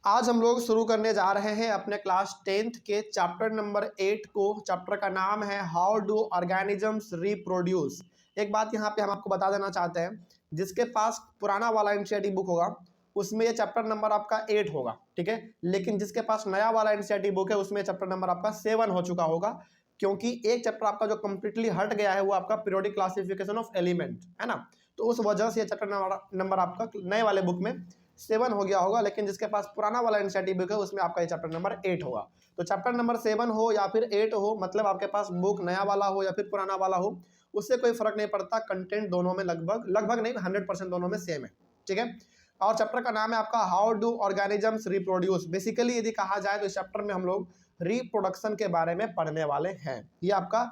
आज हम लोग शुरू करने जा रहे हैं अपने क्लास 10th के चैप्टर नंबर 8 को। चैप्टर का नाम है हाउ डू ऑर्गेनिजम्स रिप्रोड्यूस। एक बात यहाँ पे हम आपको बता देना चाहते हैं, जिसके पास पुराना वाला एनसीईआरटी बुक होगा उसमें ये चैप्टर नंबर आपका 8 होगा, ठीक है। लेकिन जिसके पास नया वाला एनसीईआरटी बुक है उसमें चैप्टर नंबर आपका 7 हो चुका होगा, क्योंकि एक चैप्टर आपका जो कंप्लीटली हट गया है वो आपका पीरियोडिक क्लासिफिकेशन ऑफ एलिमेंट है ना। तो उस वजह से ये चैप्टर नंबर आपका नए वाले बुक में 7 हो गया होगा, लेकिन जिसके पास पुराना वाला एनसीईआरटी बुक है उसमें आपका ये चैप्टर नंबर 8 होगा। तो चैप्टर नंबर 7 हो या फिर 8 हो, मतलब आपके पास बुक नया वाला हो या फिर पुराना वाला हो, उससे कोई फर्क नहीं पड़ता। कंटेंट दोनों में लगभग नहीं 100% दोनों में सेम है, ठीक है। और चैप्टर का नाम है आपका how do organisms reproduce. Basically यदि कहा जाए तो इस चैप्टर में हम लोग रिप्रोडक्शन के बारे में पढ़ने वाले हैं। ये आपका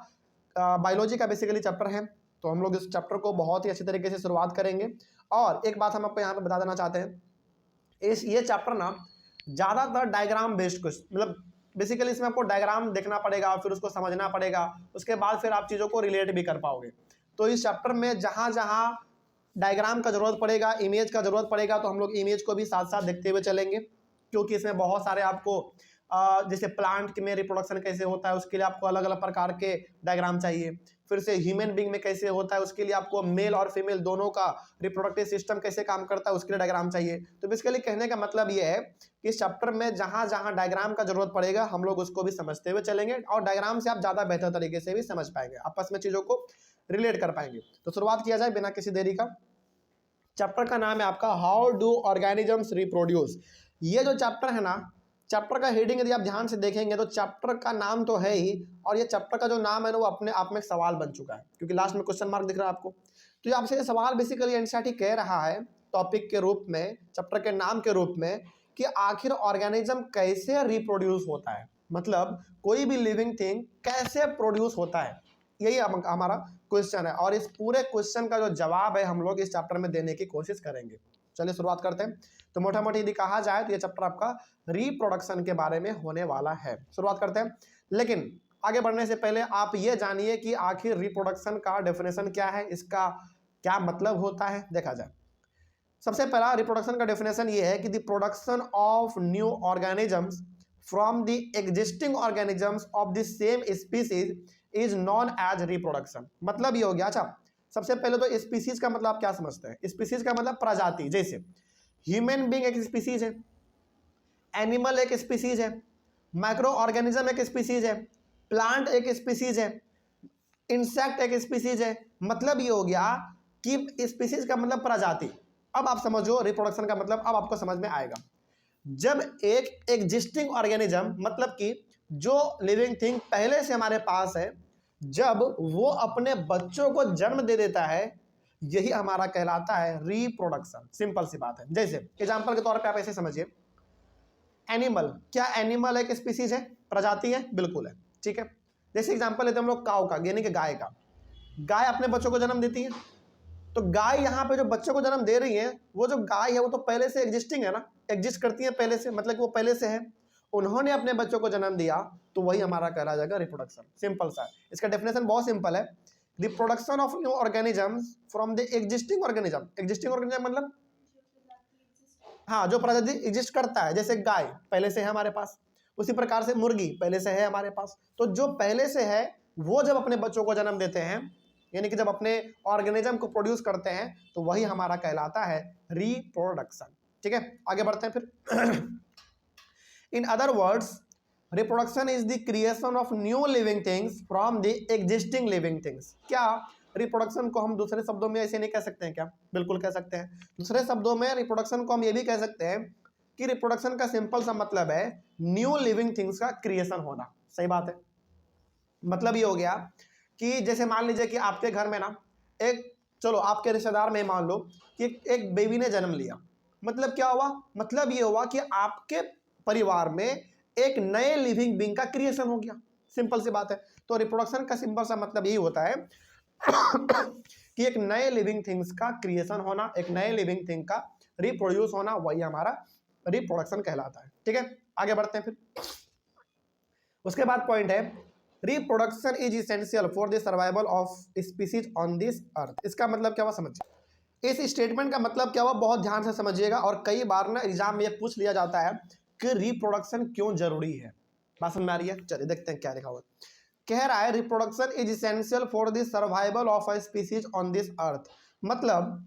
बायोलॉजी का बेसिकली चैप्टर है, तो हम लोग इस चैप्टर को बहुत ही अच्छी तरीके से शुरुआत करेंगे। और एक बात हम आपको यहाँ पे बता देना चाहते हैं, ये चैप्टर ना ज़्यादातर डायग्राम बेस्ड क्वेश्चन, मतलब बेसिकली इसमें आपको डायग्राम देखना पड़ेगा, फिर उसको समझना पड़ेगा, उसके बाद फिर आप चीज़ों को रिलेट भी कर पाओगे। तो इस चैप्टर में जहाँ जहाँ डायग्राम का जरूरत पड़ेगा, इमेज का जरूरत पड़ेगा, तो हम लोग इमेज को भी साथ साथ देखते हुए चलेंगे, क्योंकि इसमें बहुत सारे आपको जैसे प्लांट में रिप्रोडक्शन कैसे होता है उसके लिए आपको अलग अलग प्रकार के डायग्राम चाहिए। फिर से ह्यूमन बीइंग में कैसे होता है उसके लिए आपको मेल और फीमेल दोनों का रिप्रोडक्टिव सिस्टम कैसे काम करता है उसके लिए डायग्राम चाहिए। तो बेसिकली कहने का मतलब ये है कि इस चैप्टर में जहाँ जहाँ डायग्राम का जरूरत पड़ेगा हम लोग उसको भी समझते हुए चलेंगे, और डायग्राम से आप ज़्यादा बेहतर तरीके से भी समझ पाएंगे, आपस में चीज़ों को रिलेट कर पाएंगे। तो शुरुआत किया जाए बिना किसी देरी का। चैप्टर का नाम है आपका हाउ डू ऑर्गेनिजम्स रिप्रोड्यूस। ये जो चैप्टर है ना, चैप्टर का हेडिंग यदि आप ध्यान से देखेंगे तो चैप्टर का नाम तो है ही, और ये चैप्टर का जो नाम है ना वो अपने आप में एक सवाल बन चुका है, क्योंकि लास्ट में क्वेश्चन मार्क दिख रहा है आपको। तो ये आपसे ये सवाल बेसिकली एनसीईआरटी कह रहा है टॉपिक के रूप में, चैप्टर के नाम के रूप में, कि आखिर ऑर्गेनिज्म कैसे रिप्रोड्यूस होता है, मतलब कोई भी लिविंग थिंग कैसे प्रोड्यूस होता है, यही हमारा क्वेश्चन है। और इस पूरे क्वेश्चन का जो जवाब है हम लोग इस चैप्टर में देने की कोशिश करेंगे। चलिए शुरुआत करते हैं। तो मोटा मोटी यदि कहा जाए तो ये चैप्टर आपका रिप्रोडक्शन के बारे में होने वाला है। शुरुआत करते हैं, लेकिन आगे बढ़ने से पहले आप ये जानिए कि आखिर रिप्रोडक्शन का डेफिनेशन क्या है, इसका क्या मतलब होता है, देखा जाए। सबसे पहला रिप्रोडक्शन का डेफिनेशन ये है कि the production of new organisms from the existing organisms of the same species is known as reproduction. मतलब ये हो गया। अच्छा, सबसे पहले तो स्पीसीज का मतलब आप क्या समझते हैं? स्पीसीज का मतलब प्रजाति। जैसे ह्यूमन बीइंग एक स्पीसीज है, एनिमल एक स्पीसीज है, माइक्रो ऑर्गेनिज्म एक स्पीसीज है, प्लांट एक स्पीसीज है, इंसेक्ट एक स्पीसीज है। मतलब ये हो गया कि स्पीसीज का मतलब प्रजाति। अब आप समझो रिप्रोडक्शन का मतलब, अब आपको समझ में आएगा। जब एक एग्जिस्टिंग ऑर्गेनिज्म, मतलब कि जो लिविंग थिंग पहले से हमारे पास है, जब वो अपने बच्चों को जन्म दे देता है, यही हमारा कहलाता है रिप्रोडक्शन। सिंपल सी बात है। जैसे एग्जांपल के तौर पे आप ऐसे समझिए, एनिमल, क्या एनिमल एक स्पीसीज है, प्रजाति है? बिल्कुल है, ठीक है। जैसे एग्जांपल लेते हैं हम लोग काऊ का, यानी कि गाय का। गाय अपने बच्चों को जन्म देती है, तो गाय यहाँ पे जो बच्चों को जन्म दे रही है, वो जो गाय है वो तो पहले से एग्जिस्टिंग है ना, एग्जिस्ट करती है पहले से, मतलब कि वो पहले से है। उन्होंने अपने बच्चों को जन्म दिया, तो वही हमारा कहला जाएगा रिप्रोडक्शन। सिंपल सा है, इसका डेफिनेशन बहुत सिंपल है। The production of new organisms from the existing organism. Existing organism मतलब हाँ, जो प्रजाति एग्जिस्ट करता है। जैसे गाय पहले से है हमारे पास, उसी प्रकार से मुर्गी पहले से है हमारे पास। तो जो पहले से है वो जब अपने बच्चों को जन्म देते हैं, यानी कि जब अपने ऑर्गेनिज्म को प्रोड्यूस करते हैं, तो वही हमारा कहलाता है रिप्रोडक्शन, ठीक है। आगे बढ़ते हैं फिर। In other words, reproduction is the creation of new living things from the existing living things. क्या रिप्रोडक्शन को हम दूसरे शब्दों में ऐसे नहीं कह सकते हैं क्या? बिल्कुल कह सकते हैं। दूसरे शब्दों में रिप्रोडक्शन को हम ये भी कह सकते हैं कि रिप्रोडक्शन का सिंपल सा मतलब है न्यू लिविंग थिंग्स का क्रिएशन होना। सही बात है। मतलब ये हो गया कि जैसे मान लीजिए कि आपके घर में ना एक, चलो आपके रिश्तेदार में मान लो कि एक बेबी ने जन्म लिया। मतलब क्या हुआ? मतलब ये हुआ कि आपके परिवार में एक नए लिविंग बीइंग का क्रिएशन हो गया। सिंपल सी बात है। तो रिप्रोडक्शन का सिंपल सा मतलब यही होता है कि एक नए लिविंग थिंग्स का क्रिएशन होना, एक नए लिविंग थिंग का रिप्रोड्यूस होना, वही हमारा रिप्रोडक्शन कहलाता है, ठीक है। आगे बढ़ते हैं फिर। उसके बाद पॉइंट है reproduction is essential for the survival of species on this अर्थ। इसका मतलब क्या हुआ समझिए। इस स्टेटमेंट का मतलब क्या हुआ, बहुत ध्यान से समझिएगा। और कई बार ना एग्जाम में ये पूछ लिया जाता है कि रिप्रोडक्शन क्यों जरूरी है। बात समझ में आ रही है? चलिए देखते हैं क्या लिखा हुआ। कह रहा है reproduction is essential for the survival of a species on this अर्थ। मतलब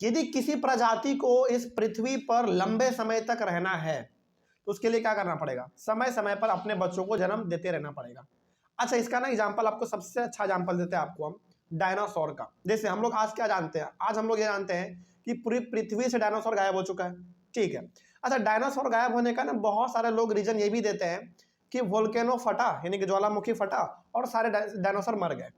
यदि किसी प्रजाति को इस पृथ्वी पर लंबे समय तक रहना है तो उसके लिए क्या करना पड़ेगा? समय समय पर अपने बच्चों को जन्म देते रहना पड़ेगा। अच्छा, इसका ना एग्जांपल आपको सबसे अच्छा एग्जांपल देते हैं आपको हम डायनासोर का। जैसे हम लोग आज क्या जानते हैं? आज हम लोग ये जानते हैं कि पूरी पृथ्वी से डायनासोर गायब हो चुका है, ठीक है। अच्छा, डायनासोर गायब होने का ना बहुत सारे लोग रीजन ये भी देते हैं कि वोल्केनो फटा, यानी कि ज्वालामुखी फटा और सारे डायनासोर मर गए।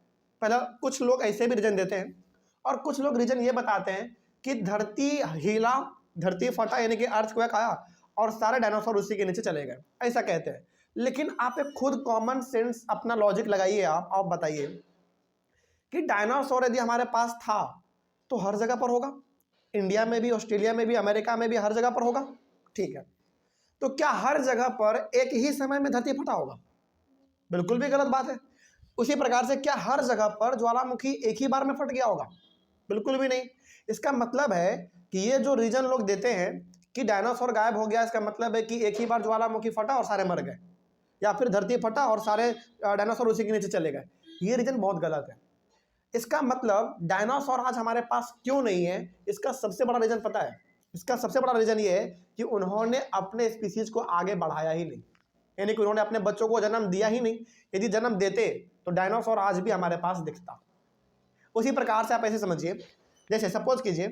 पहला कुछ लोग ऐसे भी रीजन देते हैं, और कुछ लोग रीजन ये बताते हैं कि धरती हिला, धरती फटा यानी कि अर्थक्वेक आया और सारे डायनासोर उसी के नीचे चले गए, ऐसा कहते हैं। लेकिन आप एक खुद कॉमन सेंस अपना लॉजिक लगाइए, आप बताइए कि डायनासोर यदि हमारे पास था तो हर जगह पर होगा, इंडिया में भी, ऑस्ट्रेलिया में भी, अमेरिका में भी, हर जगह पर होगा, ठीक है। तो क्या हर जगह पर एक ही समय में धरती फटा होगा? बिल्कुल भी गलत बात है। उसी प्रकार से क्या हर जगह पर ज्वालामुखी एक ही बार में फट गया होगा? बिल्कुल भी नहीं। इसका मतलब है कि ये जो रीजन लोग देते हैं कि डायनासोर गायब हो गया, इसका मतलब है कि एक ही बार ज्वालामुखी फटा और सारे मर गए, या फिर धरती फटा और सारे डायनासोर उसी के नीचे चले गए। ये रीजन बहुत गलत है। इसका मतलब डायनासोर आज हमारे पास क्यों नहीं है, इसका सबसे बड़ा रीजन पता है? इसका सबसे बड़ा रीजन ये है कि उन्होंने अपने स्पीसीज को आगे बढ़ाया ही नहीं, यानी कि उन्होंने अपने बच्चों को जन्म दिया ही नहीं। यदि जन्म देते तो डायनासोर आज भी हमारे पास दिखता। उसी प्रकार से आप ऐसे समझिए, जैसे सपोज कीजिए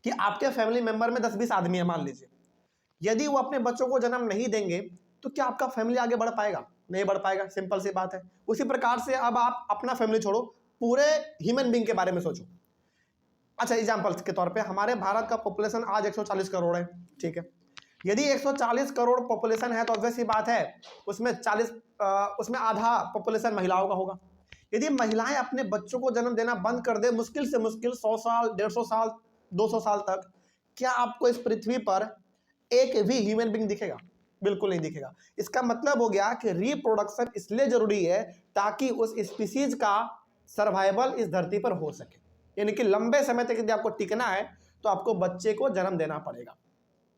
कि आपके फैमिली मेंबर में 10-20 आदमी है, मान लीजिए। यदि वो अपने बच्चों को जन्म नहीं देंगे तो क्या आपका फैमिली आगे बढ़ पाएगा? नहीं बढ़ पाएगा, सिंपल सी बात है। उसी प्रकार से अब आप अपना फैमिली छोड़ो, पूरे ह्यूमन बीइंग के बारे में सोचो। अच्छा, एग्जांपल के तौर पे हमारे भारत का पॉपुलेशन आज 140 करोड़ है, ठीक है। यदि 140 करोड़ पॉपुलेशन है तो ऑब्वियस सी बात है उसमें आधा पॉपुलेशन महिलाओं का होगा। यदि महिलाएं अपने बच्चों को जन्म देना बंद कर दे मुश्किल से मुश्किल 100 साल, 150 साल, 200 साल तक, क्या आपको इस पृथ्वी पर एक भी ह्यूमन बीइंग दिखेगा? बिल्कुल नहीं दिखेगा। इसका मतलब हो गया कि रिप्रोडक्शन इसलिए जरूरी है ताकि उस स्पीसीज का सर्वाइवल इस धरती पर हो सके, यानी कि लंबे समय तक यदि आपको टिकना है तो आपको बच्चे को जन्म देना पड़ेगा।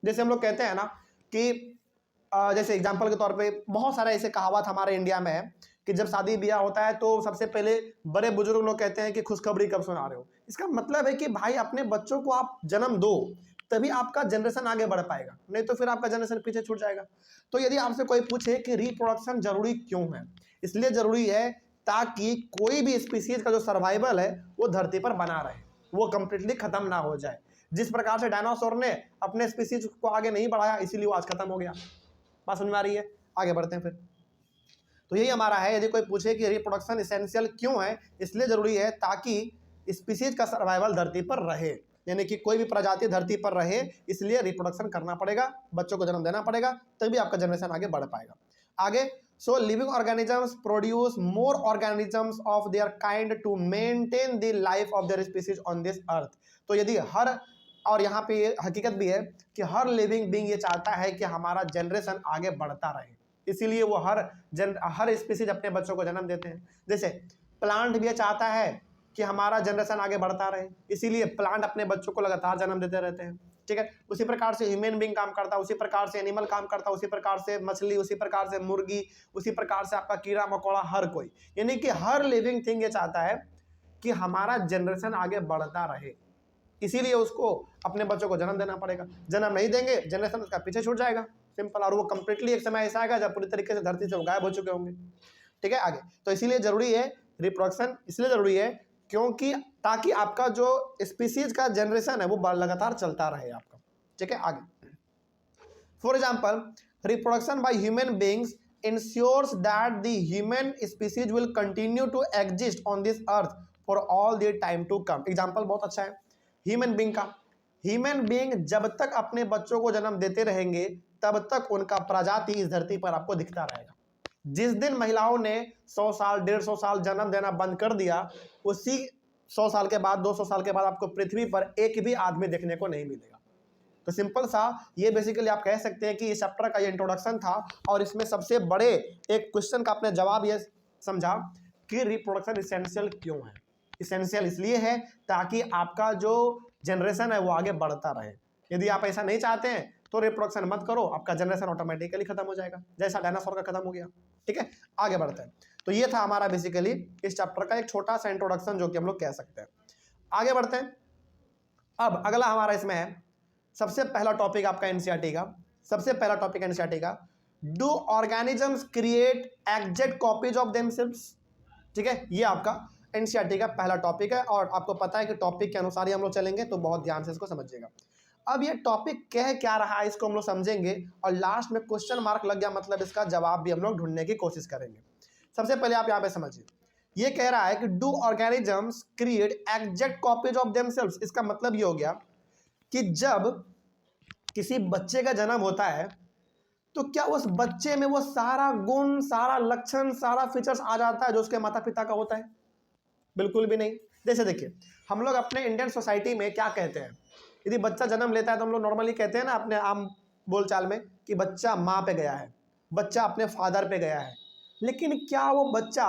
जैसे हम लोग कहते हैं ना कि जैसे एग्जाम्पल के तौर पे बहुत सारे ऐसे कहावत हमारे इंडिया में है कि जब शादी ब्याह होता है तो सबसे पहले बड़े बुजुर्ग लोग कहते हैं कि खुशखबरी कब सुना रहे हो। इसका मतलब है कि भाई अपने बच्चों को आप जन्म दो, तभी आपका जनरेशन आगे बढ़ पाएगा, नहीं तो फिर आपका जनरेशन पीछे छूट जाएगा। तो यदि आपसे कोई पूछे कि रिप्रोडक्शन जरूरी क्यों है, इसलिए जरूरी है ताकि कोई भी स्पीसीज का जो सर्वाइवल है वो धरती पर बना रहे, वो कंप्लीटली खत्म ना हो जाए। जिस प्रकार से डायनासोर ने अपने स्पीसीज को आगे नहीं बढ़ाया, इसीलिए वो आज खत्म हो गया। बात समझ में आ रही है? आगे बढ़ते हैं फिर। तो यही हमारा है, यदि कोई पूछे कि रिप्रोडक्शन इसेंशियल क्यों है, इसलिए जरूरी है ताकि स्पीसीज का सर्वाइवल धरती पर रहे, यानी कि कोई भी प्रजाति धरती पर रहे, इसलिए रिप्रोडक्शन करना पड़ेगा, बच्चों को जन्म देना पड़ेगा, तभी आपका जनरेशन आगे बढ़ पाएगा। आगे, so living organisms produce more organisms of their kind to maintain the life of their species on this earth. तो यदि और यहाँ पे ये हकीकत भी है कि हर लिविंग बीइंग ये चाहता है कि हमारा जनरेशन आगे बढ़ता रहे, इसीलिए वो हर स्पीसीज अपने बच्चों को जन्म देते हैं। जैसे प्लांट भी ये चाहता है कि हमारा जनरेशन आगे बढ़ता रहे, इसीलिए प्लांट अपने बच्चों को लगातार जन्म देते रहते हैं, ठीक है। उसी प्रकार से ह्यूमन बीइंग काम करता है, उसी प्रकार से एनिमल काम करता है, उसी प्रकार से मछली, उसी प्रकार से मुर्गी, उसी प्रकार से आपका कीड़ा मकोड़ा, हर कोई, यानी कि हर लिविंग थिंग ये चाहता है कि हमारा जनरेशन आगे बढ़ता रहे, इसीलिए उसको अपने बच्चों को जन्म देना पड़ेगा। जन्म नहीं देंगे, जनरेशन उसका पीछे छूट जाएगा, सिंपल। और वो कंप्लीटली एक समय ऐसा आएगा जब पूरी तरीके से धरती से गायब हो चुके होंगे, ठीक है। आगे, तो इसीलिए जरूरी है रिप्रोडक्शन, इसलिए जरूरी है क्योंकि ताकि आपका जो स्पीसीज का जनरेशन है वो लगातार चलता रहे आपका, ठीक है। आगे, for example reproduction by human beings ensures that the human species will continue to exist on this earth for all the time to come। Example बहुत अच्छा है ह्यूमन बीइंग का। ह्यूमन बीइंग जब तक अपने बच्चों को जन्म देते रहेंगे तब तक उनका प्रजाति इस धरती पर आपको दिखता रहेगा। जिस दिन महिलाओं ने 100 साल, 150 साल जन्म देना बंद कर दिया, उसी 100 साल के बाद, 200 साल के बाद आपको पृथ्वी पर एक भी आदमी देखने को नहीं मिलेगा। तो सिंपल सा ये बेसिकली आप कह सकते हैं कि इस चैप्टर का ये इंट्रोडक्शन था, और इसमें सबसे बड़े एक क्वेश्चन का आपने जवाब ये समझा कि रिप्रोडक्शन इसेंशियल क्यों है। इसेंशियल इसलिए है ताकि आपका जो जनरेशन है वो आगे बढ़ता रहे। यदि आप ऐसा नहीं चाहते हैं तो रिप्रोडक्शन मत करो, आपका जनरेशन ऑटोमेटिकली खत्म हो जाएगा, जैसा डायनासोर का खत्म हो गया। ठीक है, आगे बढ़ते हैं। तो ये था हमारा बेसिकली इस चैप्टर का एक छोटा सा इंट्रोडक्शन जो कि हम लोग कह सकते हैं। आगे बढ़ते हैं। अब अगला हमारा इसमें है सबसे पहला टॉपिक आपका एनसीईआरटी का, सबसे पहला टॉपिक एनसीईआरटी का, do organisms create exact copies of themselves. ठीक है, ये आपका एनसीईआरटी का पहला टॉपिक है और आपको पता है कि टॉपिक के अनुसार ही हम लोग चलेंगे, तो बहुत ध्यान से इसको समझिएगा। अब ये टॉपिक कह क्या रहा है इसको हम लोग समझेंगे और लास्ट में क्वेश्चन मार्क लग गया मतलब इसका जवाब भी हम लोग ढूंढने की कोशिश करेंगे। सबसे पहले आप यहाँ पे समझिए, ये कह रहा है कि do organisms create exact copies of themselves. इसका मतलब ये हो गया कि जब किसी बच्चे का जन्म होता है तो क्या उस बच्चे में वो सारा गुण, सारा लक्षण, सारा फीचर्स आ जाता है जो उसके माता पिता का होता है? बिल्कुल भी नहीं। जैसे देखिए, हम लोग अपने इंडियन सोसाइटी में क्या कहते हैं, यदि बच्चा जन्म लेता है तो हम लोग नॉर्मली कहते हैं ना अपने आम बोलचाल में कि बच्चा माँ पे गया है, बच्चा अपने फादर पे गया है। लेकिन क्या वो बच्चा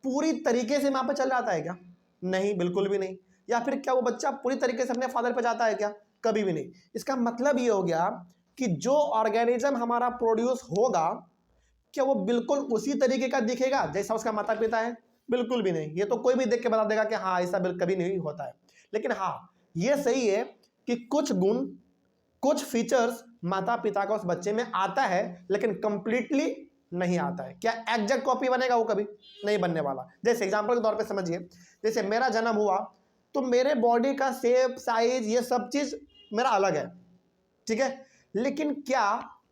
पूरी तरीके से माँ पे चल जाता है क्या? नहीं, बिल्कुल भी नहीं। या फिर क्या वो बच्चा पूरी तरीके से अपने फादर पे जाता है क्या? कभी भी नहीं। इसका मतलब ये हो गया कि जो ऑर्गेनिज्म हमारा प्रोड्यूस होगा क्या वो बिल्कुल उसी तरीके का दिखेगा जैसा उसका माता पिता है? बिल्कुल भी नहीं। ये तो कोई भी देख के बता देगा कि हाँ ऐसा कभी नहीं होता है। लेकिन हाँ ये सही है कि कुछ गुण, कुछ फीचर्स माता पिता का उस बच्चे में आता है, लेकिन कंप्लीटली नहीं आता है। क्या एग्जैक्ट कॉपी बनेगा? वो कभी नहीं बनने वाला। जैसे एग्जांपल के तौर पे समझिए, जैसे मेरा जन्म हुआ तो मेरे बॉडी का शेप, साइज, ये सब चीज मेरा अलग है, ठीक है। लेकिन क्या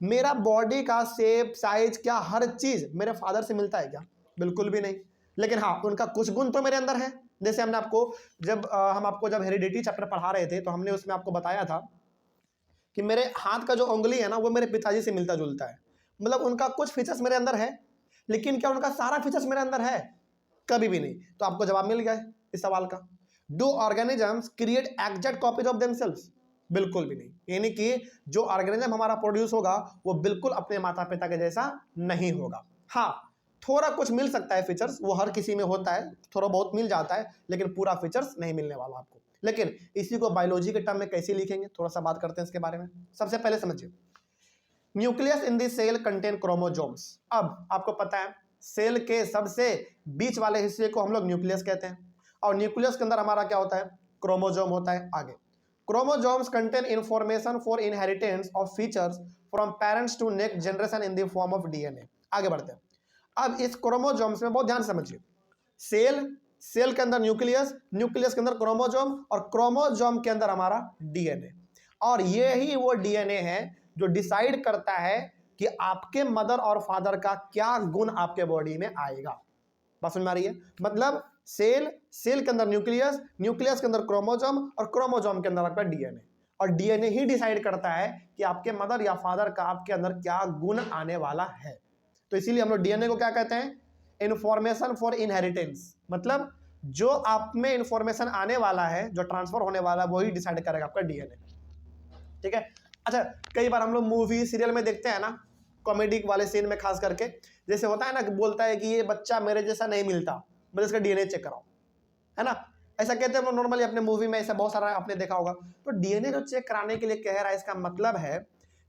मेरा बॉडी का शेप, साइज, क्या हर चीज मेरे फादर से मिलता है क्या? बिल्कुल भी नहीं। लेकिन हाँ उनका कुछ गुण तो मेरे अंदर है। जैसे हमने आपको हम आपको जब हेरिडिटी चैप्टर पढ़ा रहे थे तो हमने उसमें आपको बताया था कि मेरे हाथ का जो उंगली है ना वो मेरे पिताजी से मिलता जुलता है। मतलब उनका कुछ फीचर्स मेरे अंदर है, लेकिन क्या उनका सारा फीचर्स मेरे अंदर है? कभी भी नहीं। तो आपको जवाब मिल गया है इस सवाल का। Do organisms create exact copies of themselves? बिल्कुल भी नहीं। यानी कि जो ऑर्गेनिज्म हमारा प्रोड्यूस होगा वो बिल्कुल अपने माता पिता के जैसा नहीं होगा। हाँ थोड़ा कुछ मिल सकता है फीचर्स, वो हर किसी में होता है, थोड़ा बहुत मिल जाता है, लेकिन पूरा फीचर्स नहीं मिलने वाला आपको। लेकिन इसी को बायोलॉजी के टर्म में कैसे लिखेंगे थोड़ा सा बात करते हैं इसके बारे में। सबसे पहले समझिए, nucleus in this cell contain chromosomes. अब आपको पता है सेल के सबसे बीच वाले हिस्से को हम लोग न्यूक्लियस कहते हैं, और न्यूक्लियस के अंदर हमारा क्या होता है? क्रोमोसोम होता है। आगे, chromosomes contain information for inheritance of features from parents to next generation in the form of DNA. आगे बढ़ते हैं। अब इस क्रोमोसोम्स में बहुत ध्यान समझिए, सेल के अंदर न्यूक्लियस, न्यूक्लियस के अंदर क्रोमोसोम, और क्रोमोसोम के अंदर हमारा डीएनए। और ये ही वो डीएनए है जो डिसाइड करता है कि आपके मदर और फादर का क्या गुण आपके बॉडी में आएगा। बात समझ में आ रही है? मतलब सेल के अंदर न्यूक्लियस, न्यूक्लियस के अंदर क्रोमोसोम, और क्रोमोसोम के अंदर आपका डीएनए। और डीएनए ही डिसाइड करता है कि आपके मदर या फादर का आपके अंदर क्या गुण आने वाला है। तो इसीलिए हम लोग डीएनए को क्या कहते हैं? Information for inheritance. मतलब जो आप में इंफॉर्मेशन आने वाला है, जो ट्रांसफर होने वाला है, वही डिसाइड करेगा आपका डीएनए। ठीक है। अच्छा, कई बार हम लोग मूवी सीरियल में देखते हैं ना, कॉमेडी वाले सीन में खास करके, जैसे होता है ना कि बोलता है कि ये बच्चा मेरे जैसा नहीं मिलता, मतलब इसका डीएनए चेक कराओ, है ना, ऐसा कहते हैं नॉर्मली अपने मूवी में, ऐसा बहुत सारा आपने देखा होगा। तो डीएनए जो चेक कराने के लिए कह रहा है, इसका मतलब है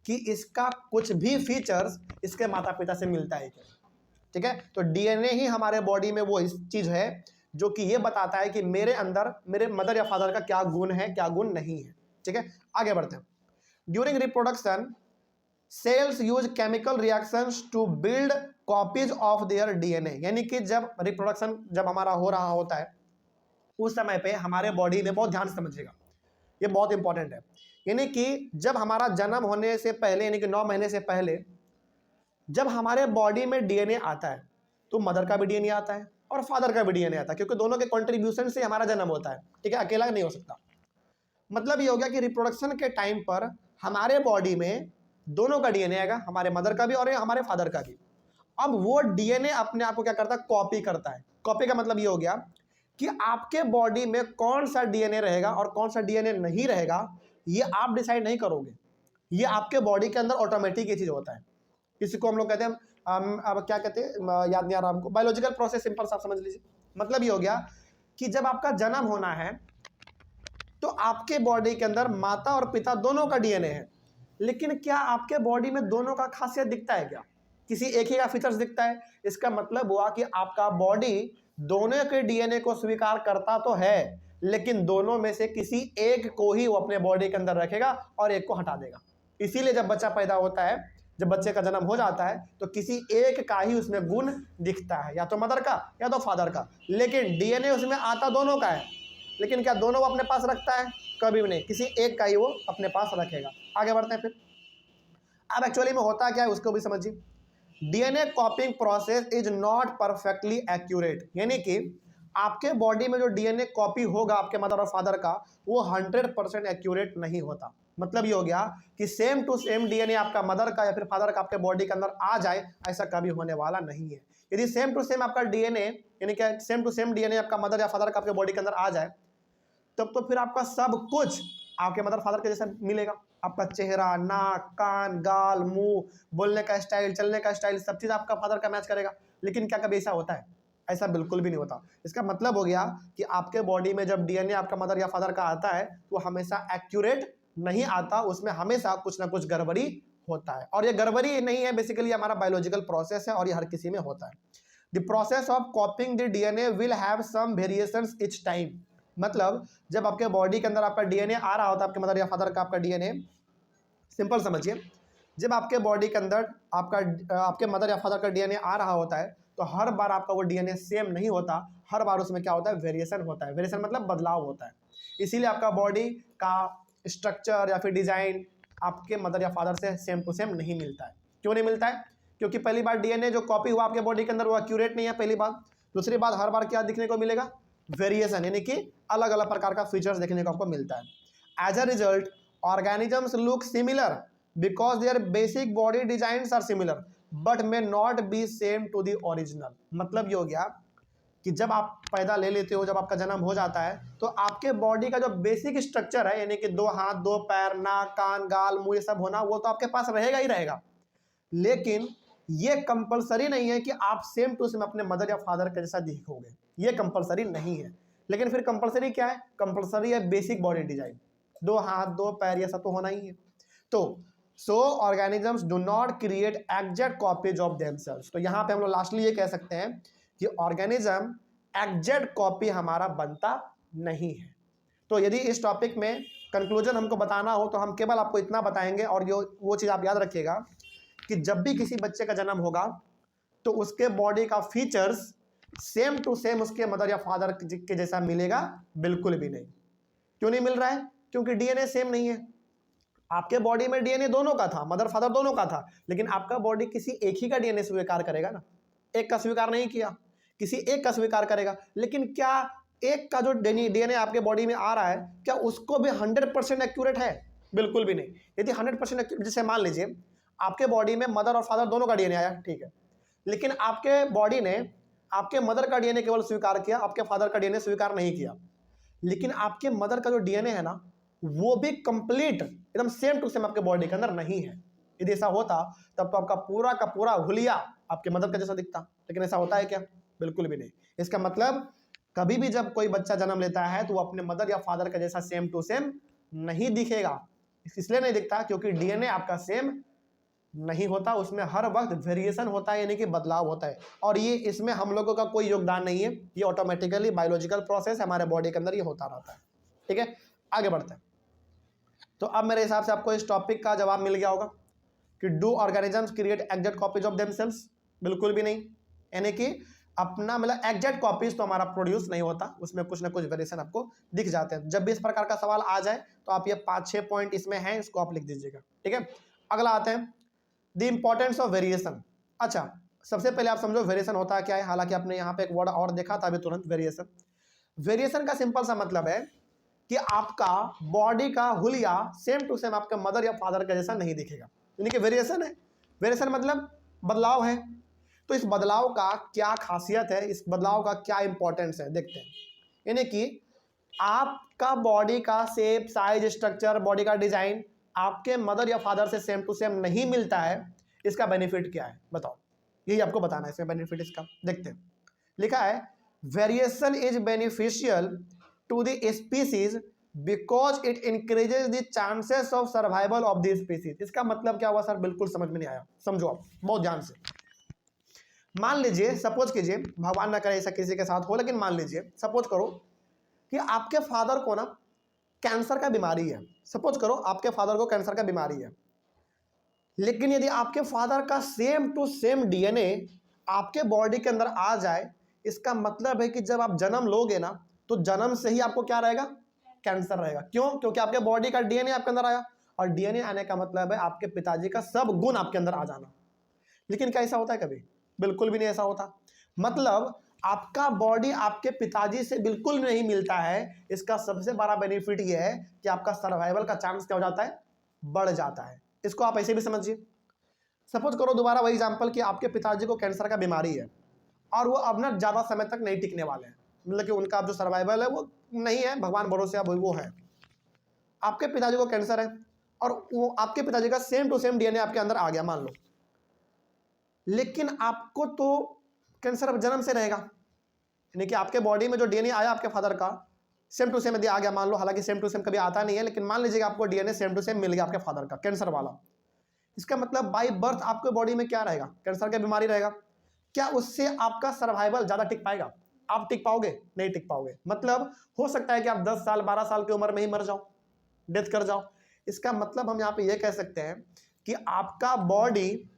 कि इसका कुछ भी फीचर्स इसके माता पिता से मिलता है। ठीक है। तो डीएनए ही हमारे बॉडी में वो चीज है जो कि ये बताता है कि मेरे अंदर मेरे मदर या फादर का क्या गुण है, क्या गुण नहीं है। ठीक है, आगे बढ़ते हैं। During reproduction cells use chemical reactions to build copies of their DNA. यानी कि जब रिप्रोडक्शन जब हमारा हो रहा होता है उस समय पे हमारे बॉडी में, बहुत ध्यान से समझिएगा, ये बहुत इंपॉर्टेंट है, यानी कि जब हमारा जन्म होने से पहले, यानी कि 9 महीने से पहले जब हमारे बॉडी में डीएनए आता है तो मदर का भी डीएनए आता है और फादर का भी डीएनए आता है, क्योंकि दोनों के कंट्रीब्यूशन से हमारा जन्म होता है। ठीक है, अकेला नहीं हो सकता। मतलब ये हो गया कि रिप्रोडक्शन के टाइम पर हमारे बॉडी में दोनों का डीएनए आएगा, हमारे मदर का भी और हमारे फादर का भी। अब वो डीएनए अपने आप को क्या करता है? कॉपी करता है। कॉपी का मतलब ये हो गया कि आपके बॉडी में कौन सा डीएनए रहेगा और कौन सा डीएनए नहीं रहेगा, ये आप डिसाइड नहीं करोगे, ये आपके बॉडी के अंदर ऑटोमेटिक ये चीज होता है। इसी को हम लोग कहते हैं, अब क्या कहते हैं, याद नहीं आ रहा हमको, बायोलॉजिकल प्रोसेस, सिंपल सा समझ लीजिए। मतलब ये हो गया कि जब आपका जन्म होना है तो आपके बॉडी के अंदर माता और पिता दोनों का डीएनए है, लेकिन क्या आपके बॉडी में दोनों का खासियत दिखता है क्या? किसी एक ही का फीचर्स दिखता है? इसका मतलब हुआ कि आपका बॉडी दोनों के डीएनए को स्वीकार करता तो है, लेकिन दोनों में से किसी एक को ही वो अपने बॉडी के अंदर रखेगा और एक को हटा देगा। इसीलिए जब बच्चा पैदा होता है, जब बच्चे का जन्म हो जाता है, तो किसी एक का ही उसमें गुण दिखता है, या तो मदर का या तो फादर का, लेकिन डीएनए उसमें आता दोनों का है। लेकिन क्या दोनों वो अपने पास रखता है? कभी भी नहीं, किसी एक का ही वो अपने पास रखेगा। आगे बढ़ते हैं फिर। अब एक्चुअली में होता क्या है उसको भी समझिए। DNA कॉपिंग process is not perfectly accurate, यानी कि आपके बॉडी में जो डीएनए कॉपी होगा आपके मदर और फादर का, वो 100% एक्यूरेट नहीं होता। मतलब ये हो गया कि सेम टू सेम डीएनए आपका मदर का या फिर फादर का आपके बॉडी के अंदर आ जाए, ऐसा कभी होने वाला नहीं है। यदि सेम टू सेम आपका डीएनए, यानी कि सेम टू सेम डीएनए आपका मदर या फादर का आपके बॉडी के अंदर आ जाए, तब तो फिर आपका सब कुछ आपके मदर फादर के जैसा मिलेगा। आपका चेहरा, नाक, कान, गाल, मुंह, बोलने का स्टाइल, चलने का स्टाइल, सब चीज आपका फादर का मैच करेगा। लेकिन क्या कभी ऐसा होता है? ऐसा बिल्कुल भी नहीं होता। इसका मतलब हो गया कि आपके बॉडी में जब डीएनए आपका मदर या फादर का आता है तो हमेशा एक्यूरेट नहीं आता, उसमें हमेशा कुछ ना कुछ गड़बड़ी होता है। और ये गड़बड़ी नहीं है, बेसिकली हमारा बायोलॉजिकल प्रोसेस है और ये हर किसी में होता है। The process of copying the DNA will have some variations each time. मतलब जब आपके बॉडी के अंदर आपका डीएनए आ रहा होता है, आपके मदर या फादर का आपका डीएनए, सिंपल समझिए, जब आपके बॉडी के अंदर आपके मदर या फादर का डीएनए आ रहा होता है तो हर बार आपका वो डीएनए सेम नहीं होता, हर बार उसमें क्या होता है? वेरिएशन होता है। वेरिएशन मतलब बदलाव होता है। इसीलिए आपका बॉडी का स्ट्रक्चर या फिर डिजाइन आपके मदर या फादर से सेम टू सेम नहीं मिलता है। क्यों नहीं मिलता है? क्योंकि पहली बार डीएनए जो कॉपी हुआ आपके बॉडी के अंदर वो एक्यूरेट नहीं है, पहली बात। दूसरी बात, हर बार क्या दिखने को मिलेगा? वेरिएशन, यानी कि अलग अलग प्रकार का फीचर्स देखने को आपको मिलता है। As a result organisms look similar because their basic body designs are similar but may not be same to the original। मतलब ये हो गया कि जब आप पैदा ले लेते हो, जब आपका जन्म हो जाता है, तो आपके बॉडी का जो बेसिक स्ट्रक्चर है, यानी कि 2 हाथ 2 पैर, नाक, कान, गाल, मुंह, ये सब होना, वो तो आपके पास रहेगा ही रहेगा। लेकिन ये कंपलसरी नहीं है कि आप सेम टू सेम अपने मदर या फादर के जैसा दिखोगे, ये कंपलसरी नहीं है। लेकिन फिर कंपलसरी क्या है? कंपलसरी है बेसिक बॉडी डिजाइन, 2 हाथ 2 पैर, ये सब तो होना ही है। तो सो organisms do not create exact copies of themselves. तो यहाँ पे हम लोग लास्टली ये कह सकते हैं कि ऑर्गेनिज्म एग्जैक्ट कॉपी हमारा बनता नहीं है। तो यदि इस टॉपिक में कंक्लूजन हमको बताना हो तो हम केवल आपको इतना बताएंगे, और वो चीज़ आप याद रखिएगा कि जब भी किसी बच्चे का जन्म होगा तो उसके बॉडी का फीचर्स सेम टू सेम उसके मदर या फादर के जैसा मिलेगा? बिल्कुल भी नहीं। क्यों नहीं मिल रहा है? क्योंकि डीएनए सेम नहीं है। आपके बॉडी में डीएनए दोनों का था, मदर फादर दोनों का था, लेकिन आपका बॉडी किसी एक ही का डीएनए स्वीकार करेगा ना, एक का स्वीकार नहीं किया, किसी एक का स्वीकार करेगा। लेकिन क्या एक का जो डीएनए आपके बॉडी में आ रहा है, क्या उसको भी 100% एक्यूरेट है? बिल्कुल भी नहीं। यदि 100% जैसे मान लीजिए आपके बॉडी में मदर और फादर दोनों का डीएनए आया, ठीक है, लेकिन आपके बॉडी ने आपके मदर का डीएनए केवल स्वीकार किया, आपके फादर का डीएनए स्वीकार नहीं किया। लेकिन आपके मदर का जो डीएनए है ना, वो भी कंप्लीट एकदम सेम टू सेम आपके बॉडी के अंदर नहीं है। यदि ऐसा होता तब तो आपका पूरा का पूरा हुलिया आपके मदर का जैसा दिखता, लेकिन ऐसा होता है क्या? बिल्कुल भी नहीं। इसका मतलब कभी भी जब कोई बच्चा जन्म लेता है तो वो अपने मदर या फादर का जैसा सेम टू सेम नहीं दिखेगा। इसलिए नहीं दिखता क्योंकि डीएनए आपका सेम नहीं होता, उसमें हर वक्त वेरिएशन होता है, यानी कि बदलाव होता है। और ये इसमें हम लोगों का कोई योगदान नहीं है, ये ऑटोमेटिकली बायोलॉजिकल प्रोसेस हमारे बॉडी के अंदर ये होता रहता है। ठीक है, आगे बढ़ते हैं। तो अब मेरे हिसाब से आपको इस टॉपिक का जवाब मिल गया होगा कि do organisms create exact copies of themselves? बिल्कुल भी नहीं। यानी कि अपना मतलब एग्जैक्ट कॉपीज तो हमारा प्रोड्यूस नहीं होता, उसमें कुछ ना कुछ वेरिएशन आपको दिख जाते हैं। जब भी इस प्रकार का सवाल आ जाए तो आप ये 5-6 पॉइंट इसमें हैं, इसको आप लिख दीजिएगा। ठीक है, अगला आते हैं द इंपॉर्टेंस ऑफ वेरिएशन। अच्छा, सबसे पहले आप समझो वेरिएशन होता है क्या है। हालांकि आपने यहाँ पे एक वर्ड और देखा था अभी तुरंत, वेरिएशन। वेरिएशन का सिंपल सा मतलब है कि आपका बॉडी का हुलिया सेम टू सेम आपके मदर या फादर का जैसा नहीं दिखेगा, यानी कि वेरिएशन है। वेरिएशन मतलब बदलाव है। तो इस बदलाव का क्या खासियत है, इस बदलाव का क्या इंपॉर्टेंस है, देखते हैं। यानी कि आपका बॉडी का शेप, साइज, स्ट्रक्चर, बॉडी का डिजाइन आपके मदर या फादर से सेम टू सेम नहीं मिलता है, इसका बेनिफिट क्या है बताओ? यही आपको बताना है इसमें बेनिफिट इसका। देखते हैं, लिखा है variation is beneficial to the species because it increases the chances of survival of the species. इसका मतलब क्या हुआ सर? बिल्कुल समझ में नहीं आया, समझो आप बहुत ध्यान से। मान लीजिए, सपोज कीजिए, भगवान ना करे ऐसा किसी के साथ हो, लेकिन मान लीजिए, सपोज करो कि आपके फादर को ना कैंसर का बीमारी है। सपोज करो आपके फादर को कैंसर का बीमारी है, लेकिन यदि आपके फादर का सेम टू सेम डीएनए आपके बॉडी के अंदर आ जाए, इसका मतलब है कि जब आप जन्म लोगे ना, तो जन्म से ही आपको क्या रहेगा? कैंसर रहेगा। क्यों? क्योंकि आपके बॉडी का डीएनए आपके अंदर आया, और डीएनए आने का मतलब है आपके पिताजी का सब गुण आपके अंदर आ जाना। लेकिन क्या ऐसा होता है कभी? बिल्कुल भी नहीं ऐसा होता। मतलब आपका बॉडी आपके पिताजी से बिल्कुल नहीं मिलता है। इसका सबसे बड़ा बेनिफिट यह है कि आपका सर्वाइवल का चांस क्या हो जाता है? बढ़ जाता है। इसको आप ऐसे भी समझिए। सपोज करो दोबारा वही एग्जांपल कि आपके पिताजी को कैंसर का बीमारी है, और वो अब ना ज़्यादा समय तक नहीं टिकने वाले हैं, मतलब कि उनका जो सर्वाइवल है वो नहीं है, भगवान भरोसे अब वो है। आपके पिताजी को कैंसर है, और वो आपके पिताजी का सेम टू सेम डीएनए आपके अंदर आ गया मान लो, लेकिन आपको तो कैंसर अब जन्म से रहेगा। यानी कि आपके बॉडी में जो डीएनए आया आपके फादर का, सेम टू सेम यदि आ गया मान लो, हालांकि सेम टू सेम कभी आता नहीं है, लेकिन मान लीजिए आपको डीएनए सेम टू सेम मिल गया आपके फादर का कैंसर वाला। इसका मतलब बाय बर्थ आपके बॉडी में क्या रहेगा? कैंसर की बीमारी रहेगा। क्या उससे आपका सर्वाइवल ज़्यादा टिक पाएगा? आप टिक पाओगे? नहीं टिक पाओगे। मतलब हो सकता है कि आप 10 साल 12 साल की उम्र में ही मर जाओ, डेथ कर जाओ। इसका मतलब हम यहाँ पे ये कह सकते हैं कि आपका बॉडी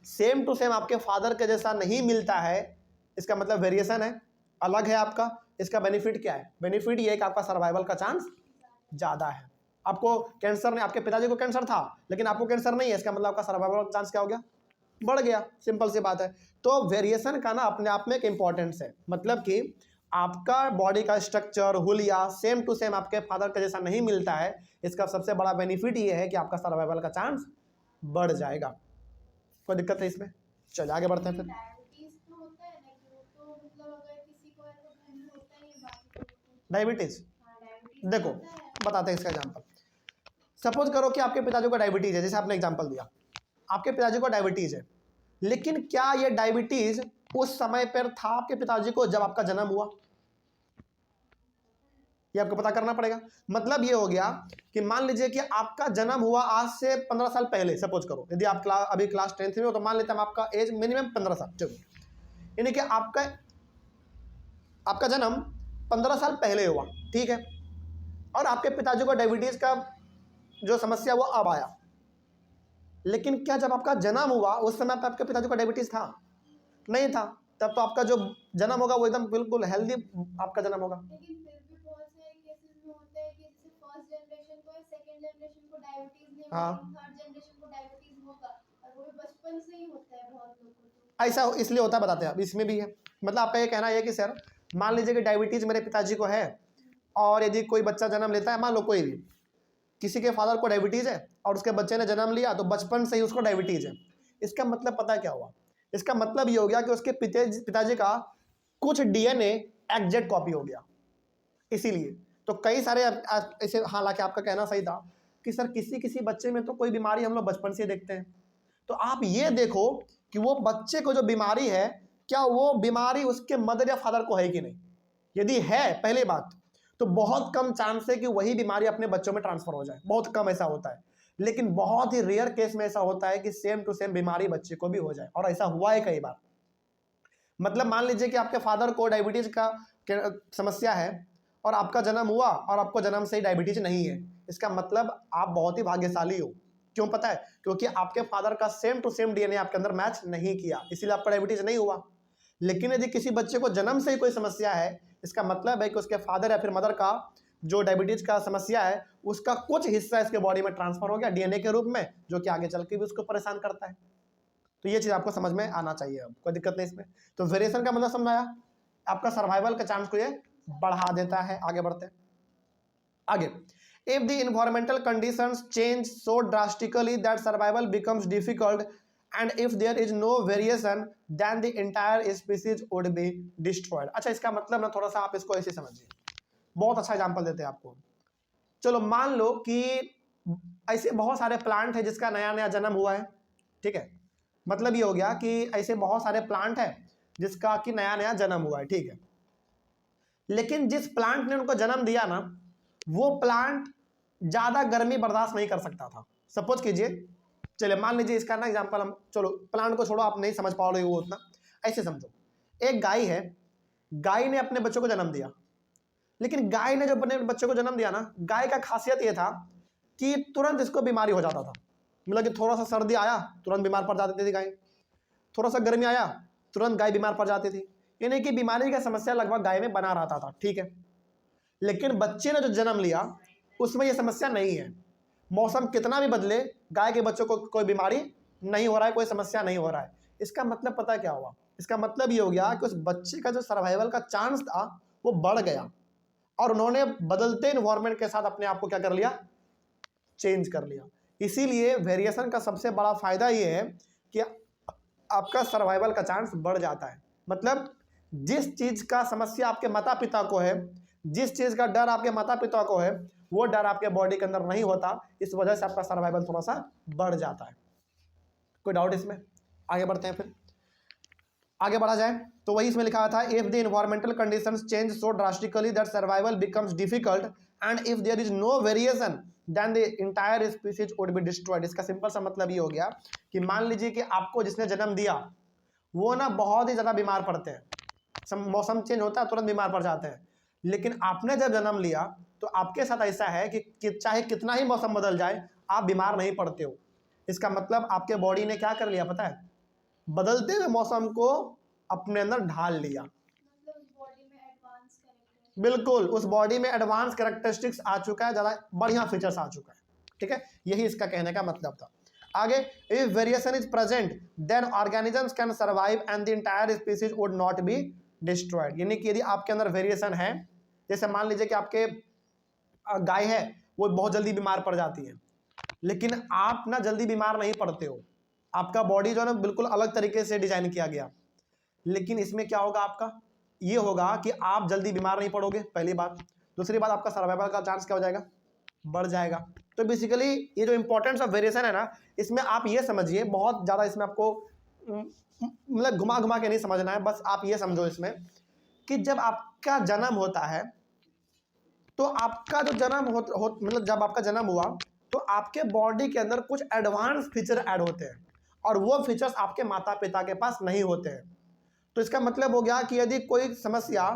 सेम टू सेम आपके फादर के जैसा नहीं मिलता है। इसका मतलब वेरिएशन है, अलग है आपका। इसका बेनिफिट क्या है? बेनिफिट ये है कि आपका सर्वाइवल का चांस ज़्यादा है। आपको कैंसर नहीं, आपके पिताजी को कैंसर था लेकिन आपको कैंसर नहीं है, इसका मतलब आपका सर्वाइवल का चांस क्या हो गया? बढ़ गया। सिंपल सी बात है। तो वेरिएशन का ना अपने आप में एक इंपॉर्टेंस है। मतलब कि आपका बॉडी का स्ट्रक्चर हुलिया सेम टू सेम आपके फादर का जैसा नहीं मिलता है। इसका सबसे बड़ा बेनिफिट ये है कि आपका सर्वाइवल का चांस बढ़ जाएगा। कोई दिक्कत है इसमें? चलिए आगे बढ़ते हैं फिर। डायबिटीज देखो बताते हैं इसका एग्जांपल। सपोज करो कि आपके पिताजी को डायबिटीज है, जैसे आपने एग्जांपल दिया, आपके पिताजी को डायबिटीज है, लेकिन क्या ये डायबिटीज उस समय पर था आपके पिताजी को जब आपका जन्म हुआ? ये आपको पता करना पड़ेगा। मतलब ये हो गया कि मान लीजिए कि आपका जन्म हुआ आज से 15 साल पहले। सपोज करो यदि आप अभी क्लास 10th में हो, तो मान लेते हैं हम आपका एज मिनिमम 15 साल। चलो, यानी कि आपका जन्म 15 साल पहले हुआ, ठीक है, और आपके पिताजी को डायबिटीज का जो समस्या वो अब आया। लेकिन क्या जब आपका जन्म हुआ उस समय पर आपके पिताजी को डायबिटीज था? नहीं था। तब तो आपका जो जन्म होगा वो एकदम बिल्कुल हेल्दी आपका जन्म होगा। लेकिन फिर भी बहुत सारे केसेस में होता है कि जैसे फर्स्ट जनरेशन को या सेकंड जनरेशन को डायबिटीज नहीं होगा, थर्ड जनरेशन को डायबिटीज होगा, और वो भी बचपन से ही होता है बहुत लोगों को। ऐसा इसलिए होता है, बताते हैं। अब इसमें भी है। मतलब आपका ये कहना है कि सर मान लीजिए कि डायबिटीज मेरे पिताजी को है, और यदि कोई बच्चा जन्म लेता है, मान लो कोई भी, किसी के फादर को डायबिटीज है और उसके बच्चे ने जन्म लिया, तो बचपन से ही उसको डायबिटीज है। इसका मतलब पता है क्या हुआ? इसका मतलब ये हो गया कि उसके पिताजी का कुछ डीएनए एग्जैक्ट कॉपी हो गया। इसीलिए तो कई सारे ऐसे, हालांकि आपका कहना सही था कि सर किसी किसी बच्चे में तो कोई बीमारी हम लोग बचपन से देखते हैं। तो आप ये देखो कि वो बच्चे को जो बीमारी है, क्या वो बीमारी उसके मदर या फादर को है कि नहीं। यदि है, पहली बात, तो बहुत कम चांस है कि वही बीमारी अपने बच्चों में ट्रांसफर हो जाए। बहुत कम ऐसा होता है, लेकिन बहुत ही रेयर केस में ऐसा होता है कि सेम टू सेम बीमारी बच्चे को भी हो जाए, और ऐसा हुआ है कई बार। मतलब मान लीजिए कि आपके फादर को डायबिटीज का समस्या है, और आपका जन्म हुआ और आपको जन्म से ही डायबिटीज नहीं है। इसका मतलब आप बहुत ही भाग्यशाली हो। क्यों पता है? क्योंकि आपके फादर का सेम टू सेम डीएनए आपके अंदर मैच नहीं किया, इसीलिए आपका डायबिटीज नहीं हुआ। लेकिन यदि किसी बच्चे को जन्म से ही कोई समस्या है, इसका मतलब है कि उसके फादर या फिर मदर का जो डायबिटीज का समस्या है, उसका कुछ हिस्सा इसके बॉडी में ट्रांसफर हो गया डीएनए के रूप में, जो कि आगे चल के भी उसको परेशान करता है। तो ये चीज़ आपको समझ में आना चाहिए। अब कोई दिक्कत नहीं इसमें। तो वेरिएशन का मतलब समझाया, आपका सर्वाइवल का चांस को ये बढ़ा देता है। आगे बढ़ते हैं आगे। If the environmental conditions change so drastically that survival becomes difficult and if there is no variation then the entire species would be destroyed. अच्छा, इसका मतलब ना थोड़ा सा आप इसको ऐसे समझिए। बहुत अच्छा एग्जांपल देते हैं आपको। चलो मान लो कि ऐसे बहुत सारे प्लांट है जिसका नया नया जन्म हुआ है, ठीक है। मतलब ये हो गया कि ऐसे बहुत सारे प्लांट है जिसका कि नया नया जन्म हुआ है, ठीक है। लेकिन जिस प्लांट ने उनको जन्म दिया ना, वो प्लांट ज़्यादा गर्मी बर्दाश्त नहीं कर सकता था। सपोज कीजिए, चलिए मान लीजिए इसका ना एग्जाम्पल हम, चलो प्लांट को छोड़ो, आप नहीं समझ पा रहे हो वो उतना, ऐसे समझो। एक गाय है, गाय ने अपने बच्चों को जन्म दिया, लेकिन गाय ने जो अपने बच्चों को जन्म दिया ना, गाय का खासियत ये था कि तुरंत इसको बीमारी हो जाता था। मतलब कि थोड़ा सा सर्दी आया तुरंत बीमार पड़ जाती थी गाय, थोड़ा सा गर्मी आया तुरंत गाय बीमार पड़ जाती थी, यानी कि बीमारी का समस्या लगभग गाय में बना रहता था, ठीक है। लेकिन बच्चे ने जो जन्म लिया उसमें यह समस्या नहीं है। मौसम कितना भी बदले, गाय के बच्चों को कोई बीमारी नहीं हो रहा है, कोई समस्या नहीं हो रहा है। इसका मतलब पता क्या हुआ? इसका मतलब ये हो गया कि उस बच्चे का जो सर्वाइवल का चांस था वो बढ़ गया, और उन्होंने बदलते इन्वायरमेंट के साथ अपने आप को क्या कर लिया? चेंज कर लिया। इसीलिए वेरिएशन का सबसे बड़ा फायदा ये है कि आपका सर्वाइवल का चांस बढ़ जाता है। मतलब जिस चीज का समस्या आपके माता पिता को है, जिस चीज का डर आपके माता पिता को है, वो डर आपके बॉडी के अंदर नहीं होता, इस वजह से आपका सर्वाइवल थोड़ा सा बढ़ जाता है। कोई डाउट इसमें? आगे बढ़ते हैं, फिर आगे बढ़ा जाए तो वही इसमें लिखा था, if the environmental conditions change so drastically that survival becomes difficult and if there is no variation then the entire species would be destroyed. इसका सिंपल सा मतलब ये हो गया कि मान लीजिए कि आपको जिसने जन्म दिया वो ना बहुत ही ज़्यादा बीमार पड़ते हैं, मौसम चेंज होता है तुरंत बीमार पड़ जाते हैं, लेकिन आपने जब जन्म लिया तो आपके साथ ऐसा है कि चाहे कितना ही मौसम बदल जाए आप बीमार नहीं पड़ते हो। इसका मतलब आपके बॉडी ने क्या कर लिया पता है? बदलते हुए मौसम को अपने अंदर ढाल लिया। मतलब उस बॉडी में एडवांस कैरेक्टरिस्टिक्स, बिल्कुल, उस बॉडी में एडवांस कैरेक्टरिस्टिक्स आ चुका है, ज़्यादा बढ़िया फीचर्स आ चुका है, ठीक है। यही इसका कहने का मतलब था। आगे, if variation is present then organisms can survive and the entire species would not be destroyed. यानी कि यदि आपके अंदर वेरिएशन है, जैसे मान लीजिए कि आपके गाय है वो बहुत जल्दी बीमार पड़ जाती है, लेकिन आप ना जल्दी बीमार नहीं पड़ते हो, आपका बॉडी जो है ना बिल्कुल अलग तरीके से डिजाइन किया गया। लेकिन इसमें क्या होगा? आपका ये होगा कि आप जल्दी बीमार नहीं पड़ोगे, पहली बात। दूसरी बात, आपका सर्वाइवल का चांस क्या हो जाएगा? बढ़ जाएगा। तो बेसिकली ये जो इंपॉर्टेंस ऑफ वेरिएशन है ना, इसमें आप ये समझिए, बहुत ज़्यादा इसमें आपको मतलब घुमा घुमा के नहीं समझना है, बस आप ये समझो इसमें कि जब आपका जन्म होता है तो आपका जो जन्म मतलब जब आपका जन्म हुआ तो आपके बॉडी के अंदर कुछ एडवांस फीचर ऐड होते हैं, और वो फीचर्स आपके माता पिता के पास नहीं होते हैं। तो इसका मतलब हो गया कि यदि कोई समस्या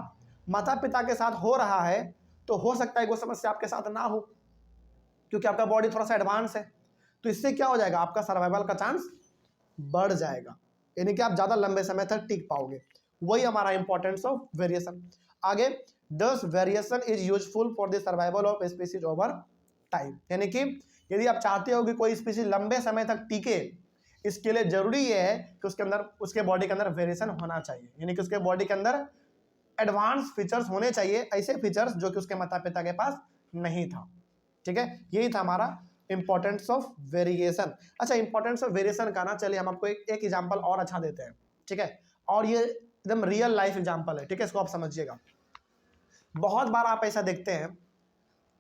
माता पिता के साथ हो रहा है तो हो सकता है वो समस्या आपके साथ ना हो, क्योंकि आपका बॉडी थोड़ा सा एडवांस है। तो इससे क्या हो जाएगा? आपका सर्वाइवल का चांस बढ़ जाएगा, यानी कि आप ज़्यादा लंबे समय तक टिक पाओगे। वही हमारा इंपॉर्टेंस ऑफ वेरिएशन। आगे, दस variation is useful for the survival of species over time. यानी कि यदि आप चाहते हो कि कोई स्पीसीज लंबे समय तक टिके, इसके लिए जरूरी ये है कि उसके अंदर, उसके बॉडी के अंदर वेरिएशन होना चाहिए, यानी कि उसके बॉडी के अंदर एडवांस फीचर्स होने चाहिए, ऐसे फीचर्स जो कि उसके माता पिता के पास नहीं था, ठीक है। यही था हमारा इंपॉर्टेंस ऑफ वेरिएशन। अच्छा, इंपॉर्टेंस ऑफ वेरिएशन का ना, चलिए हम आपको एक एग्जांपल और अच्छा देते हैं, ठीक है। और ये एकदम रियल लाइफ एग्जांपल है, ठीक है, इसको आप समझिएगा। बहुत बार आप ऐसा देखते हैं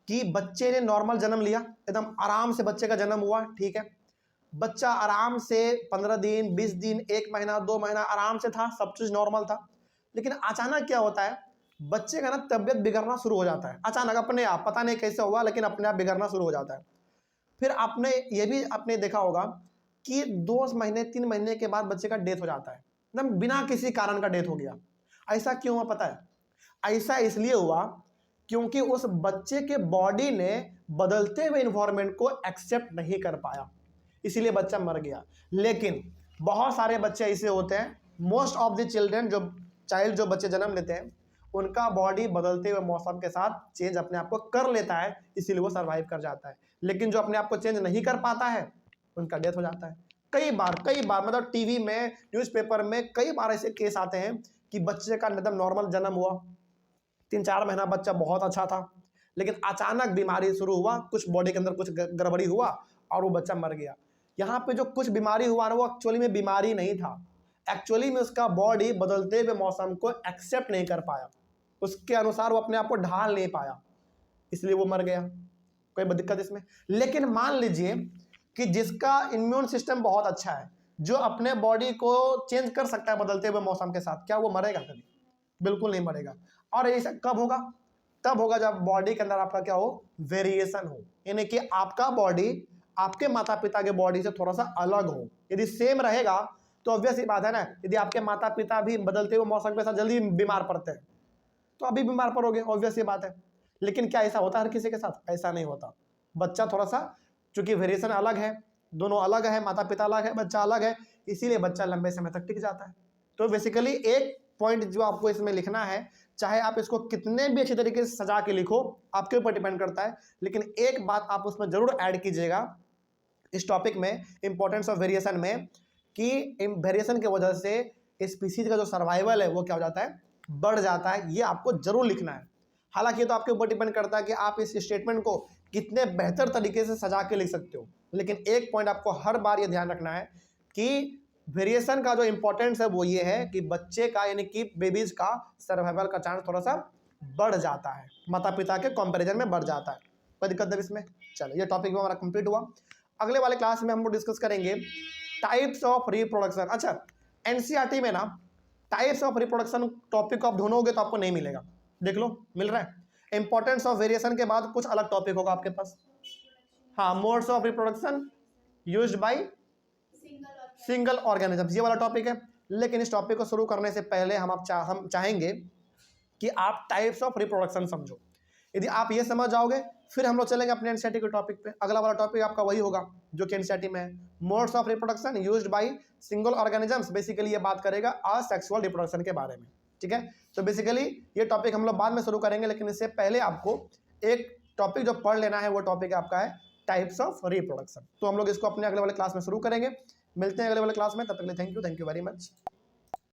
कि बच्चे ने नॉर्मल जन्म लिया, एकदम आराम से बच्चे का जन्म हुआ, ठीक है। बच्चा आराम से 15 दिन, 20 दिन, 1 महीना, 2 महीना आराम से था, सब चीज नॉर्मल था। लेकिन अचानक क्या होता है? बच्चे का ना तबियत बिगड़ना शुरू हो जाता है, अचानक अपने आप, पता नहीं कैसे हुआ, लेकिन अपने आप बिगड़ना शुरू हो जाता है। फिर आपने ये भी आपने देखा होगा कि 2 महीने 3 महीने के बाद बच्चे का डेथ हो जाता है, एकदम बिना किसी कारण का डेथ हो गया। ऐसा क्यों हुआ पता है? ऐसा इसलिए हुआ क्योंकि उस बच्चे के बॉडी ने बदलते हुए इन्वायरमेंट को एक्सेप्ट नहीं कर पाया, इसीलिए बच्चा मर गया। लेकिन बहुत सारे बच्चे ऐसे होते हैं, मोस्ट ऑफ द चिल्ड्रन, जो बच्चे जन्म लेते हैं, उनका बॉडी बदलते हुए मौसम के साथ चेंज अपने आप को कर लेता है, इसीलिए वो सर्वाइव कर जाता है। लेकिन जो अपने आप को चेंज नहीं कर पाता है, उनका डेथ हो जाता है। कई बार मतलब टीवी में, न्यूज़पेपर में कई बार ऐसे केस आते हैं कि बच्चे का एकदम नॉर्मल जन्म हुआ, 3-4 महीना बच्चा बहुत अच्छा था, लेकिन अचानक बीमारी शुरू हुआ, कुछ बॉडी के अंदर कुछ गड़बड़ी हुआ और वो बच्चा मर गया। यहाँ पे जो कुछ बीमारी हुआ ना, वो एक्चुअली में बीमारी नहीं था, एक्चुअली में उसका बॉडी बदलते हुए मौसम को एक्सेप्ट नहीं कर पाया, उसके अनुसार वो अपने आप को ढाल नहीं पाया, इसलिए वो मर गया। कोई दिक्कत इसमें? लेकिन मान लीजिए कि जिसका इम्यून सिस्टम बहुत अच्छा है, जो अपने बॉडी को चेंज कर सकता है बदलते हुए मौसम के साथ, क्या वो मरेगा कभी? बिल्कुल नहीं मरेगा। और ऐसा कब होगा? तब होगा जब बॉडी के अंदर आपका क्या हो, वेरिएशन हो, यानी कि आपका बॉडी आपके माता पिता के बॉडी से थोड़ा सा अलग हो। यदि सेम रहेगा तो ऑब्वियस ही बात है ना, यदि आपके माता पिता भी बदलते हुए मौसम के साथ जल्दी बीमार पड़ते हैं तो अभी बीमार पड़ोगे, ऑब्वियस ही बात है। लेकिन क्या ऐसा होता है हर किसी के साथ? ऐसा नहीं होता। बच्चा थोड़ा सा, चूंकि वेरिएशन अलग है, दोनों अलग है, माता पिता अलग है, बच्चा अलग है, इसीलिए बच्चा लंबे समय तक टिक जाता है। तो बेसिकली एक पॉइंट जो आपको इसमें लिखना है, चाहे आप इसको कितने भी अच्छी तरीके से सजा के लिखो, आपके ऊपर डिपेंड करता है, लेकिन एक बात आप उसमें जरूर ऐड कीजिएगा इस टॉपिक में, इंपॉर्टेंस ऑफ वेरिएशन में, कि वेरिएशन की वजह से स्पीसीज का जो सर्वाइवल है वो क्या हो जाता है, बढ़ जाता है। ये आपको जरूर लिखना है। हालांकि ये तो आपके ऊपर डिपेंड करता है कि आप इस स्टेटमेंट को कितने बेहतर तरीके से सजा के लिख सकते हो, लेकिन एक पॉइंट आपको हर बार ये ध्यान रखना है कि वेरिएशन का जो इंपॉर्टेंस है वो ये है कि बच्चे का, यानी कि बेबीज का सर्वाइवल का चांस थोड़ा सा बढ़ जाता है, माता पिता के कंपैरिजन में बढ़ जाता है। कोई दिक्कत नहीं इसमें। चलो ये टॉपिक हमारा कंप्लीट हुआ। अगले वाले क्लास में हम लोग डिस्कस करेंगे टाइप्स ऑफ रिप्रोडक्शन। अच्छा, एनसीईआरटी में ना टाइप्स ऑफ रिप्रोडक्शन टॉपिक को आप ढूंढोगे तो आपको नहीं मिलेगा, देख लो मिल रहा है। इंपॉर्टेंस ऑफ वेरिएशन के बाद कुछ अलग टॉपिक होगा आपके पास। हाँ, modes of reproduction used by single organisms, ये वाला टॉपिक है। लेकिन इस टॉपिक को शुरू करने से पहले हम चाहेंगे कि आप टाइप्स ऑफ रिप्रोडक्शन समझो। यदि आप ये समझ जाओगे फिर हम लोग चलेंगे अपने एनसीईआरटी के टॉपिक पे। अगला वाला टॉपिक आपका वही होगा जो कि एनसीईआरटी में है, modes of reproduction used by single organisms. Basically ये बात करेगा असेक्सुअल रिप्रोडक्शन के बारे में, ठीक है। तो बेसिकली ये टॉपिक हम लोग बाद में शुरू करेंगे, लेकिन इससे पहले आपको एक टॉपिक जो पढ़ लेना है, वो टॉपिक आपका है टाइप्स ऑफ रिप्रोडक्शन। तो हम लोग इसको अपने अगले वाले क्लास में शुरू करेंगे। मिलते हैं अगले वाले क्लास में, तब तक के लिए थैंक यू वेरी मच।